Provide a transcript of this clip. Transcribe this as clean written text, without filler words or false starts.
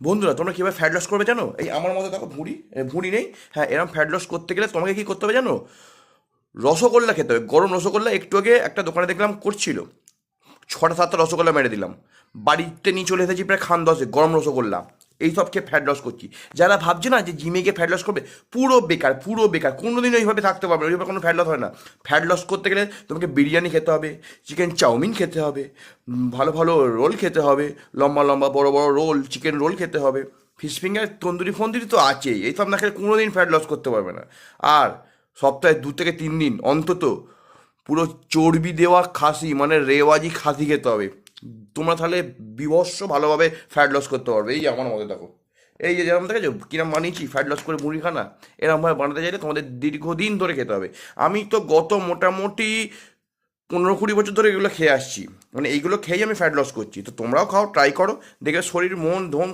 বন্ধুরা, তোমরা কীভাবে ফ্যাট লস করবে জানো? এই আমার মতো দেখো, ভুঁড়ি নেই। হ্যাঁ, এরকম ফ্যাট লস করতে গেলে তোমাকে কী করতে হবে জানো? রসগোল্লা খেতে হবে, গরম রসগোল্লা। একটু আগে একটা দোকানে দেখলাম করছিল, 6টা 7টা রসগোল্লা মেরে দিলাম। বাড়িতে নিয়ে চলে এসেছি প্রায় খান 10 গরম রসগোল্লা। এইসব খেয়ে ফ্যাট লস করছি। যারা ভাবছে না যে জিমে গিয়ে ফ্যাট লস করবে, পুরো বেকার, পুরো বেকার। কোনোদিন ওইভাবে থাকতে পারবে না, ওইভাবে কোনো ফ্যাট লস হয় না। ফ্যাট লস করতে গেলে তোমাকে বিরিয়ানি খেতে হবে, চিকেন চাউমিন খেতে হবে, ভালো ভালো রোল খেতে হবে, লম্বা লম্বা বড় বড় রোল, চিকেন রোল খেতে হবে, ফিশ ফিঙ্গার, তন্দুরি ফন্দুরি তো আছেই। এইসব না খেলে কোনোদিন ফ্যাট লস করতে পারবে না। আর সপ্তাহে 2 থেকে 3 দিন অন্তত পুরো চর্বি দেওয়া খাসি, মানে রেওয়াজি খাসি খেতে হবে। তোমরা তাহলে বিভৎস ভালোভাবে ফ্যাট লস করতে পারবে। এই যে আমার মতে দেখো, এই যে যেরকম দেখেছো কিরম বানিয়েছি ফ্যাট লস করে মুড়িখানা। এরকমভাবে বানাতে চাইলে তোমাদের দীর্ঘদিন ধরে খেতে হবে। আমি তো গত মোটামুটি 15-20 বছর ধরে এগুলো খেয়ে আসছি, মানে এইগুলো খেয়েই আমি ফ্যাট লস করছি। তো তোমরাও খাও, ট্রাই করো, দেখে শরীর মন ধন